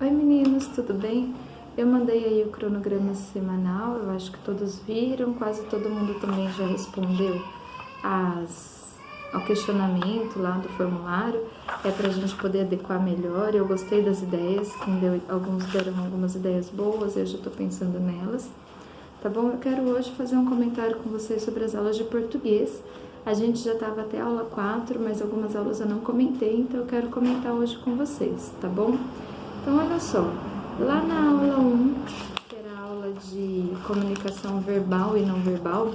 Oi meninos, tudo bem? Eu mandei aí o cronograma semanal, eu acho que todos viram, quase todo mundo também já respondeu ao questionamento lá do formulário, é para a gente poder adequar melhor. Eu gostei das ideias, alguns deram algumas ideias boas, eu já estou pensando nelas, tá bom? Eu quero hoje fazer um comentário com vocês sobre as aulas de português. A gente já estava até a aula 4, mas algumas aulas eu não comentei, então eu quero comentar hoje com vocês, tá bom? Então, olha só, lá na aula 1, que era a aula de comunicação verbal e não verbal,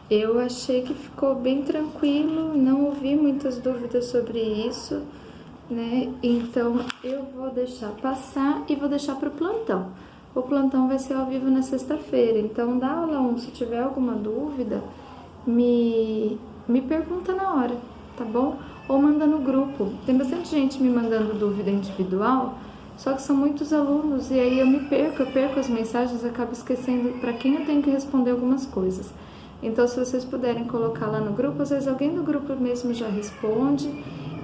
eu achei que ficou bem tranquilo, não ouvi muitas dúvidas sobre isso, né? Então, eu vou deixar passar e vou deixar para o plantão. O plantão vai ser ao vivo na sexta-feira, então, da aula 1, se tiver alguma dúvida, me pergunta na hora, tá bom? Ou manda no grupo. Tem bastante gente me mandando dúvida individual, só que são muitos alunos e aí eu perco as mensagens, acabo esquecendo para quem eu tenho que responder algumas coisas. Então, se vocês puderem colocar lá no grupo, às vezes alguém do grupo mesmo já responde,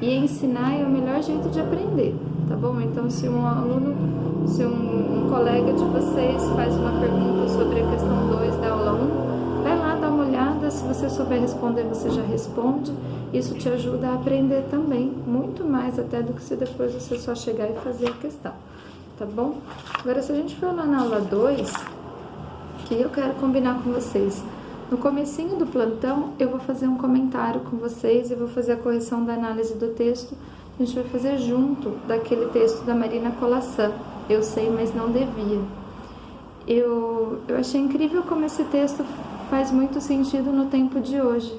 e ensinar é o melhor jeito de aprender, tá bom? Então, se um colega de vocês faz uma pergunta sobre a questão 2 da aula 1, vai lá dar uma olhada, se você souber responder, você já responde. Isso te ajuda a aprender também, muito mais até do que se depois você só chegar e fazer a questão, tá bom? Agora, se a gente for lá na aula 2, que eu quero combinar com vocês, no comecinho do plantão, eu vou fazer um comentário com vocês e vou fazer a correção da análise do texto. A gente vai fazer junto daquele texto da Marina Colaçã. Eu sei, mas não devia. Eu achei incrível como esse texto faz muito sentido no tempo de hoje,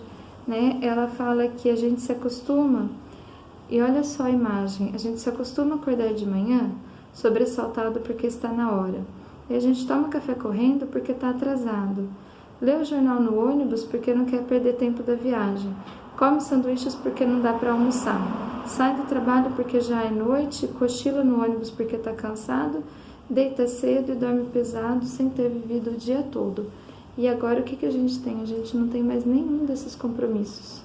né? Ela fala que a gente se acostuma, e olha só a imagem, a gente se acostuma a acordar de manhã sobressaltado porque está na hora. E a gente toma café correndo porque está atrasado. Lê o jornal no ônibus porque não quer perder tempo da viagem. Come sanduíches porque não dá para almoçar. Sai do trabalho porque já é noite, cochila no ônibus porque está cansado, deita cedo e dorme pesado sem ter vivido o dia todo. E agora o que a gente tem? A gente não tem mais nenhum desses compromissos,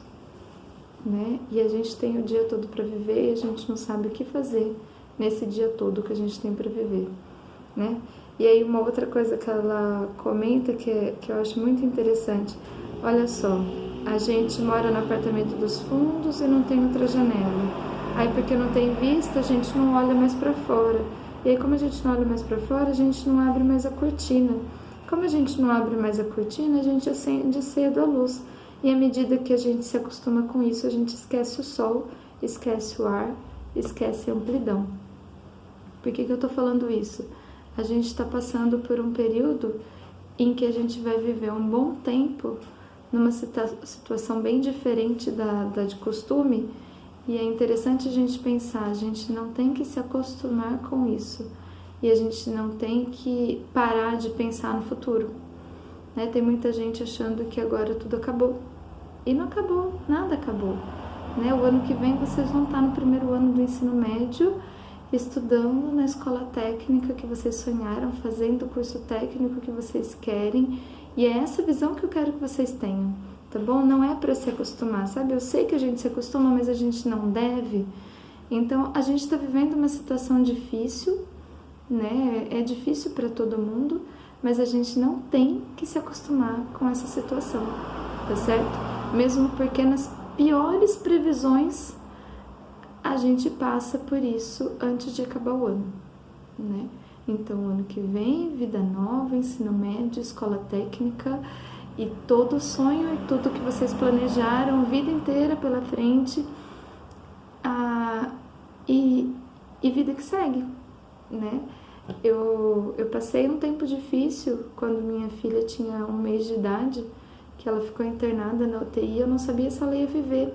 né? E a gente tem o dia todo para viver e a gente não sabe o que fazer nesse dia todo que a gente tem para viver, né? E aí uma outra coisa que ela comenta que eu acho muito interessante, olha só, a gente mora no apartamento dos fundos e não tem outra janela. Aí porque não tem vista, a gente não olha mais para fora. E aí como a gente não olha mais para fora, a gente não abre mais a cortina. Como a gente não abre mais a cortina, a gente acende cedo a luz. E à medida que a gente se acostuma com isso, a gente esquece o sol, esquece o ar, esquece a amplidão. Por que eu tô falando isso? A gente está passando por um período em que a gente vai viver um bom tempo numa situação bem diferente da de costume, e é interessante a gente pensar, a gente não tem que se acostumar com isso, e a gente não tem que parar de pensar no futuro, né? Tem muita gente achando que agora tudo acabou, e não acabou, nada acabou, né? O ano que vem vocês vão estar no primeiro ano do ensino médio, estudando na escola técnica que vocês sonharam, fazendo o curso técnico que vocês querem, e é essa visão que eu quero que vocês tenham, tá bom? Não é para se acostumar, sabe? Eu sei que a gente se acostuma, mas a gente não deve. Então, a gente está vivendo uma situação difícil, né? É difícil para todo mundo, mas a gente não tem que se acostumar com essa situação, tá certo? Mesmo porque nas piores previsões, a gente passa por isso antes de acabar o ano, né? Então, ano que vem, vida nova, ensino médio, escola técnica e todo sonho e tudo que vocês planejaram, vida inteira pela frente, e vida que segue, né? Eu passei um tempo difícil quando minha filha tinha 1 mês de idade, que ela ficou internada na UTI, eu não sabia se ela ia viver,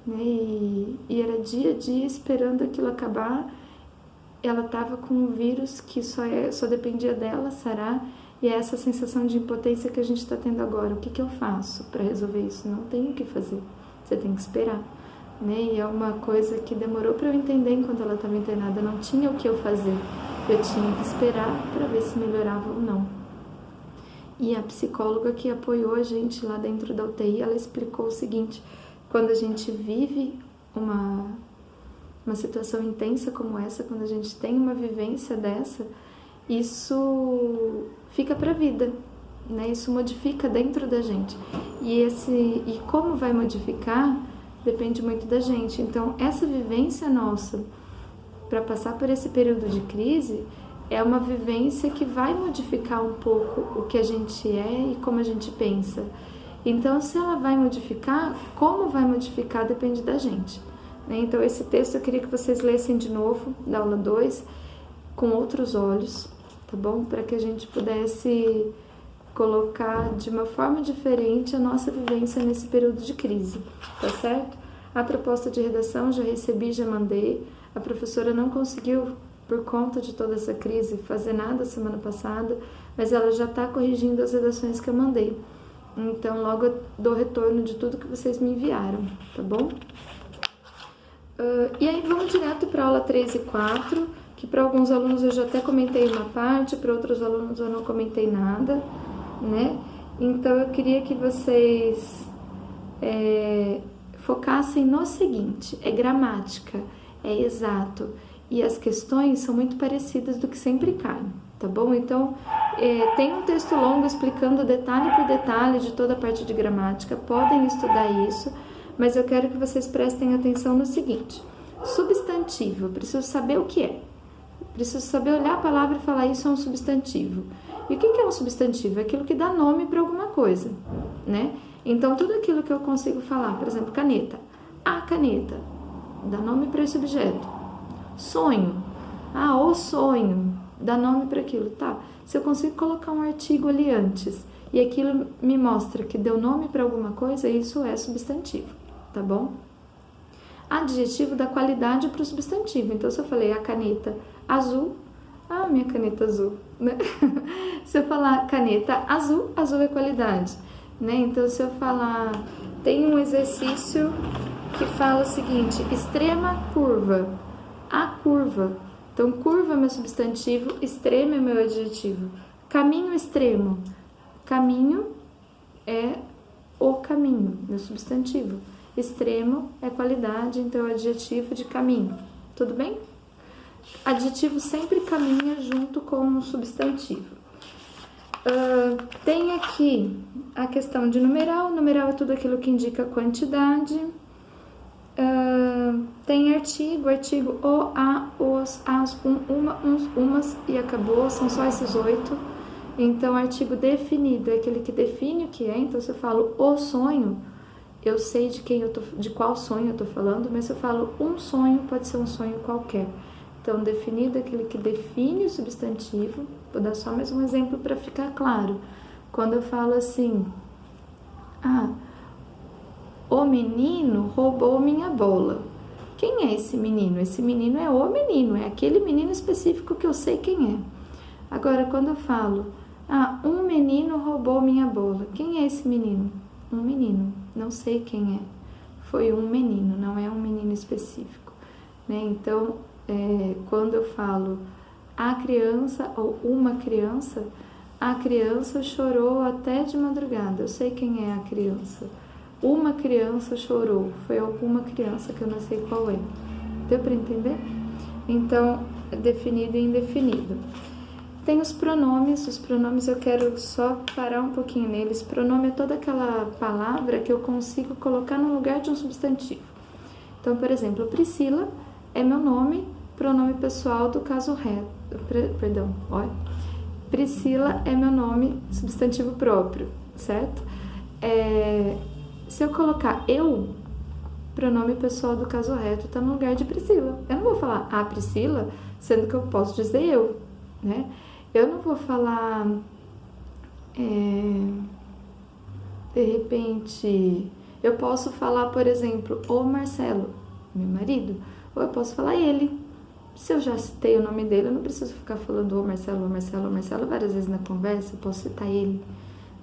né? E era dia a dia esperando aquilo acabar. Ela estava com um vírus que só dependia dela sarar, e é essa sensação de impotência que a gente está tendo agora. O que eu faço para resolver isso? Não tenho o que fazer, você tem que esperar, né? E é uma coisa que demorou para eu entender enquanto ela estava internada. Não tinha o que eu fazer, eu tinha que esperar para ver se melhorava ou não. E a psicóloga que apoiou a gente lá dentro da UTI, ela explicou o seguinte: quando a gente vive uma situação intensa como essa, quando a gente tem uma vivência dessa, isso fica para a vida, né? Isso modifica dentro da gente. E como vai modificar depende muito da gente. Então, essa vivência nossa para passar por esse período de crise é uma vivência que vai modificar um pouco o que a gente é e como a gente pensa. Então, se ela vai modificar, como vai modificar depende da gente, né? Então, esse texto eu queria que vocês lessem de novo, da aula 2, com outros olhos, tá bom? Para que a gente pudesse colocar de uma forma diferente a nossa vivência nesse período de crise, tá certo? A proposta de redação já recebi, já mandei. A professora não conseguiu, por conta de toda essa crise, fazer nada semana passada, mas ela já está corrigindo as redações que eu mandei. Então, logo eu dou retorno de tudo que vocês me enviaram, tá bom? E aí, vamos direto para a aula 3 e 4, que para alguns alunos eu já até comentei uma parte, para outros alunos eu não comentei nada, né? Então, eu queria que vocês focassem no seguinte: é gramática, é exato, e as questões são muito parecidas do que sempre cai, tá bom? Então, tem um texto longo explicando detalhe por detalhe de toda a parte de gramática, podem estudar isso, mas eu quero que vocês prestem atenção no seguinte: substantivo, eu preciso saber o que é. Preciso saber olhar a palavra e falar isso é um substantivo. E o que é um substantivo? É aquilo que dá nome para alguma coisa, né? Então, tudo aquilo que eu consigo falar, por exemplo, caneta. A caneta, dá nome para esse objeto. Sonho. O sonho, dá nome para aquilo, tá? Se eu consigo colocar um artigo ali antes e aquilo me mostra que deu nome para alguma coisa, isso é substantivo, tá bom? Adjetivo dá qualidade para o substantivo. Então, se eu falei a caneta azul, minha caneta azul, né? Se eu falar caneta azul, azul é qualidade, né? Então, se eu falar, tem um exercício que fala o seguinte: extrema curva, a curva. Então, curva é meu substantivo, extremo é meu adjetivo. Caminho extremo, caminho é o caminho, meu substantivo. Extremo é qualidade, então é adjetivo de caminho. Tudo bem? Adjetivo sempre caminha junto com um substantivo. Tem aqui a questão de numeral. Numeral é tudo aquilo que indica quantidade. Tem artigo, o, a, os, as, uma, uns, umas e acabou, são só esses 8. Então, artigo definido é aquele que define o que é. Então, se eu falo o sonho, eu sei de qual sonho eu tô falando, mas se eu falo um sonho, pode ser um sonho qualquer. Então, definido é aquele que define o substantivo. Vou dar só mais um exemplo para ficar claro. Quando eu falo assim, o menino roubou minha bola. Quem é esse menino? Esse menino é o menino, é aquele menino específico que eu sei quem é. Agora, quando eu falo, um menino roubou minha bola. Quem é esse menino? Um menino, não sei quem é. Foi um menino, não é um menino específico, né? Então, quando eu falo a criança ou uma criança, a criança chorou até de madrugada. Eu sei quem é a criança. Uma criança chorou, foi alguma criança que eu não sei qual é. Deu para entender? Então, definido e indefinido. Tem os pronomes eu quero só parar um pouquinho neles. Pronome é toda aquela palavra que eu consigo colocar no lugar de um substantivo. Então, por exemplo, Priscila é meu nome, pronome pessoal do caso reto. Priscila é meu nome, substantivo próprio, certo? Se eu colocar eu, pronome pessoal do caso reto está no lugar de Priscila. Eu não vou falar a Priscila, sendo que eu posso dizer eu, né? Eu não vou falar, de repente, eu posso falar, por exemplo, o Marcelo, meu marido, ou eu posso falar ele. Se eu já citei o nome dele, eu não preciso ficar falando o Marcelo várias vezes na conversa, eu posso citar ele,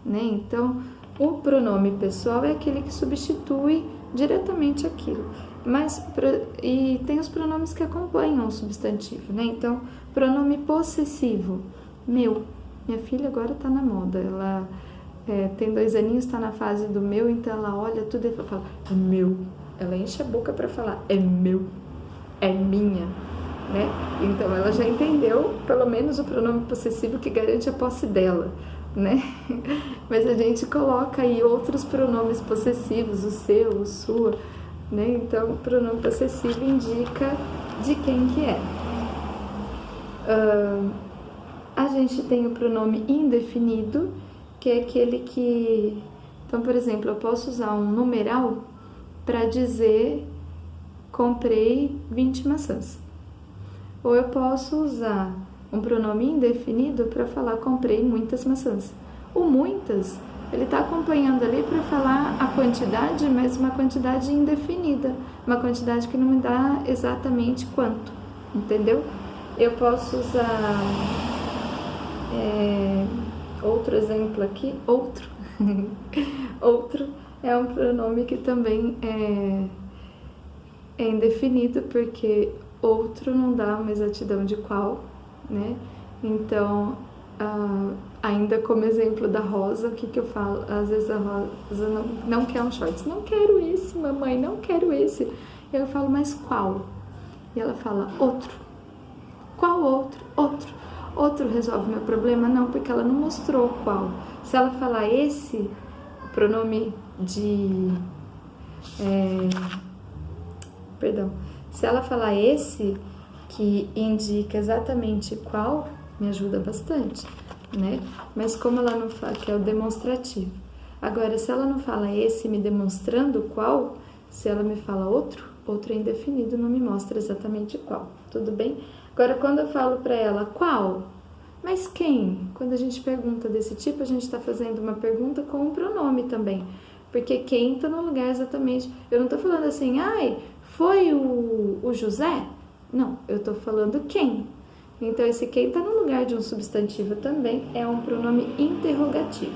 né? Então, o pronome pessoal é aquele que substitui diretamente aquilo. E tem os pronomes que acompanham o substantivo, né? Então, pronome possessivo, meu. Minha filha agora está na moda, ela tem 2 aninhos, está na fase do meu, então ela olha tudo e fala, é meu. Ela enche a boca para falar, é meu. é minha, né? Então ela já entendeu pelo menos o pronome possessivo que garante a posse dela, né? Mas a gente coloca aí outros pronomes possessivos, o seu, o sua, né? Então o pronome possessivo indica de quem que é. A gente tem o pronome indefinido, que é aquele que... Então, por exemplo, eu posso usar um numeral para dizer comprei 20 maçãs. Ou eu posso usar um pronome indefinido para falar comprei muitas maçãs. O muitas, ele está acompanhando ali para falar a quantidade, mas uma quantidade indefinida, uma quantidade que não me dá exatamente quanto, entendeu? Eu posso usar outro exemplo aqui, outro. Outro é um pronome que também é indefinido, porque outro não dá uma exatidão de qual, né? Então, ainda como exemplo da Rosa, o que eu falo? Às vezes a Rosa não quer um shorts. Não quero esse, mamãe, não quero esse. Eu falo, mas qual? E ela fala, outro. Qual outro? Outro. Outro resolve meu problema? Não, porque ela não mostrou qual. Se ela falar esse, pronome de... Se ela falar esse, que indica exatamente qual, me ajuda bastante, né? Mas como ela não fala, que é o demonstrativo. Agora, se ela não fala esse me demonstrando qual, se ela me fala outro, outro é indefinido, não me mostra exatamente qual, tudo bem? Agora, quando eu falo para ela qual, mas quem? Quando a gente pergunta desse tipo, a gente está fazendo uma pergunta com um pronome também, porque quem está no lugar exatamente. Eu não estou falando assim, ai, foi o José? Não, eu estou falando quem. Então, esse quem está no lugar de um substantivo também é um pronome interrogativo.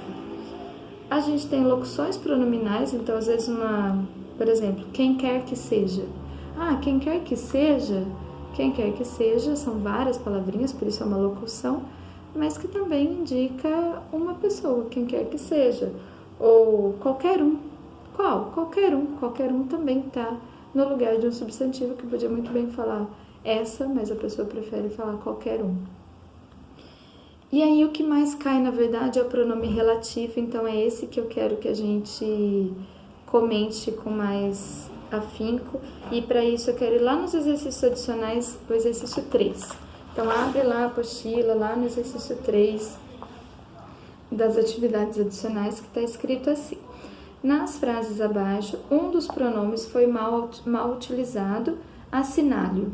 A gente tem locuções pronominais, então, às vezes, por exemplo, quem quer que seja. Quem quer que seja, são várias palavrinhas, por isso é uma locução, mas que também indica uma pessoa, quem quer que seja. Ou qualquer um. Qual? Qualquer um. Qualquer um também está no lugar de um substantivo, que podia muito bem falar essa, mas a pessoa prefere falar qualquer um. E aí o que mais cai, na verdade, é o pronome relativo, então é esse que eu quero que a gente comente com mais afinco, e para isso eu quero ir lá nos exercícios adicionais, o exercício 3. Então abre lá a apostila, lá no exercício 3 das atividades adicionais, que está escrito assim: nas frases abaixo, um dos pronomes foi mal utilizado, assinale-o.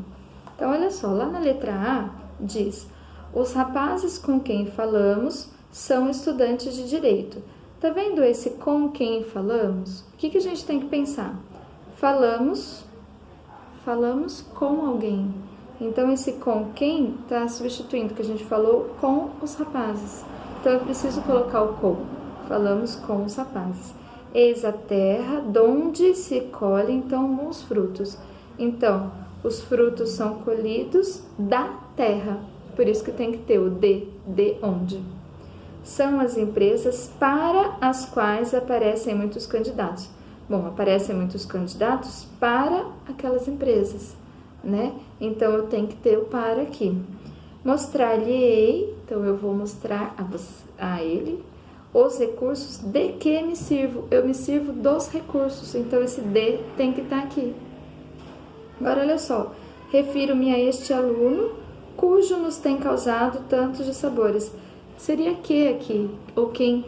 Então, olha só, lá na letra A diz: os rapazes com quem falamos são estudantes de direito. Tá vendo esse com quem falamos? O que a gente tem que pensar? Falamos com alguém. Então, esse com quem está substituindo o que a gente falou com os rapazes. Então, eu preciso colocar o com. Falamos com os rapazes. Eis a terra, donde se colhem então bons frutos. Então, os frutos são colhidos da terra. Por isso que tem que ter o de onde. São as empresas para as quais aparecem muitos candidatos. Bom, aparecem muitos candidatos para aquelas empresas, né? Então, eu tenho que ter o para aqui. Mostrar-lhe-ei, então eu vou mostrar a ele os recursos de que me sirvo. Eu me sirvo dos recursos, então esse de tem que estar aqui. Agora, olha só, refiro-me a este aluno cujo nos tem causado tantos dissabores. Seria que aqui, ou quem?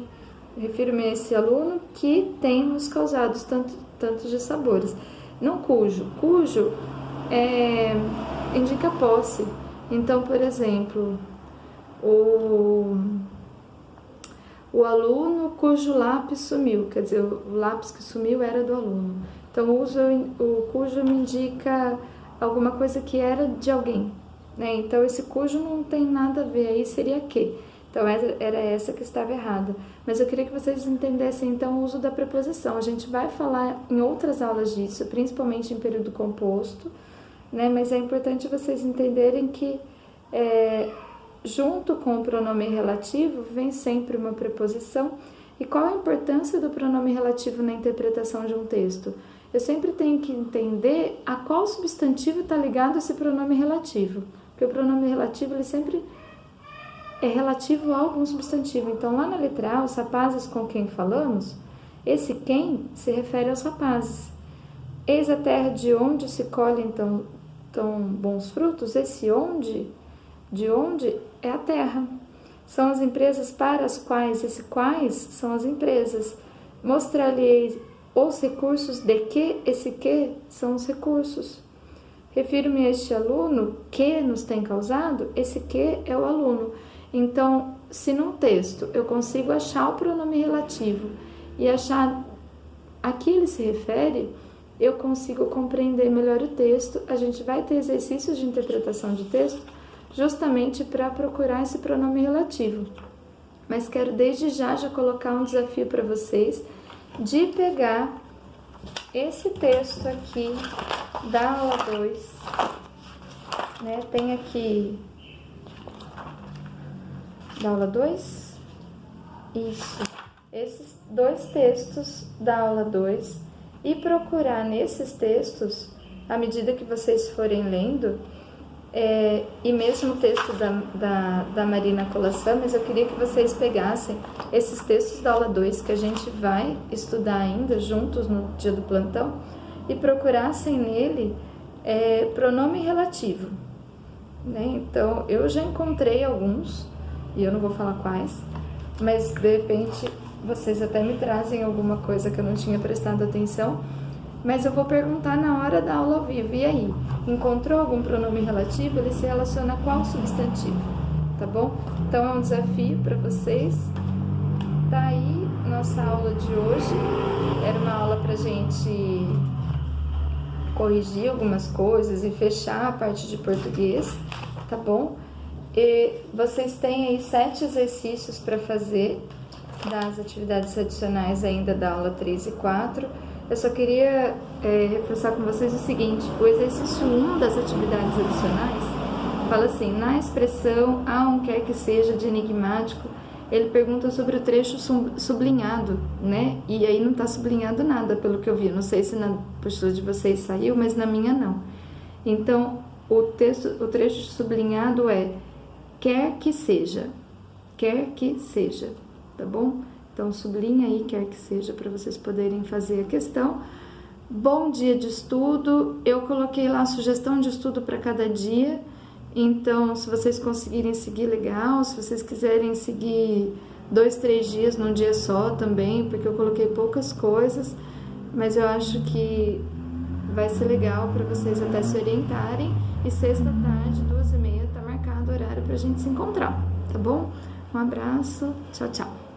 Refiro-me a esse aluno que tem nos causado tantos dissabores. Não cujo. Cujo indica posse. Então, por exemplo, o aluno cujo lápis sumiu, quer dizer, o lápis que sumiu era do aluno. Então, o cujo me indica alguma coisa que era de alguém, né? Então, esse cujo não tem nada a ver, aí seria que. Então, era essa que estava errada. Mas eu queria que vocês entendessem, então, o uso da preposição. A gente vai falar em outras aulas disso, principalmente em período composto, né? Mas é importante vocês entenderem que junto com o pronome relativo vem sempre uma preposição. E qual a importância do pronome relativo na interpretação de um texto? eu sempre tenho que entender a qual substantivo está ligado esse pronome relativo. Porque o pronome relativo, ele sempre é relativo a algum substantivo. Então, lá na letra A, os rapazes com quem falamos, esse quem se refere aos rapazes. Eis a terra de onde se colhem tão bons frutos. Esse onde, de onde, é a terra. São as empresas para as quais, esse quais são as empresas. Mostrar-lhe os recursos de que, esse que são os recursos. Refiro-me a este aluno que nos tem causado, esse que é o aluno. Então, se num texto eu consigo achar o pronome relativo e achar a que ele se refere, eu consigo compreender melhor o texto. A gente vai ter exercícios de interpretação de texto justamente para procurar esse pronome relativo. Mas quero desde já colocar um desafio para vocês de pegar esse texto aqui da aula 2, né? Tem aqui da aula 2, isso, esses 2 textos da aula 2 e procurar nesses textos, à medida que vocês forem lendo, e mesmo o texto da Marina Colação, mas eu queria que vocês pegassem esses textos da aula 2 que a gente vai estudar ainda juntos no dia do plantão e procurassem nele pronome relativo, né? Então, eu já encontrei alguns, e eu não vou falar quais, mas de repente vocês até me trazem alguma coisa que eu não tinha prestado atenção, mas eu vou perguntar na hora da aula ao vivo. E aí, encontrou algum pronome relativo? Ele se relaciona a qual substantivo? Tá bom? Então é um desafio para vocês. Tá aí nossa aula de hoje. Era uma aula pra gente corrigir algumas coisas e fechar a parte de português, tá bom? E vocês têm aí 7 exercícios para fazer das atividades adicionais ainda da aula 3 e 4. Eu só queria reforçar com vocês o seguinte: o exercício 1 das atividades adicionais fala assim: na expressão há um quer que seja de enigmático, ele pergunta sobre o trecho sublinhado, né? E aí não está sublinhado nada, pelo que eu vi. Não sei se na postura de vocês saiu, mas na minha não. Então, o trecho sublinhado é quer que seja, tá bom? Então, sublinha aí, quer que seja, para vocês poderem fazer a questão. Bom dia de estudo. Eu coloquei lá a sugestão de estudo para cada dia. Então, se vocês conseguirem seguir, legal. Se vocês quiserem seguir 2, 3 dias num dia só também, porque eu coloquei poucas coisas, mas eu acho que vai ser legal para vocês até se orientarem. E sexta-tarde, 2h30, tá marcado o horário para a gente se encontrar, tá bom? Um abraço, tchau, tchau.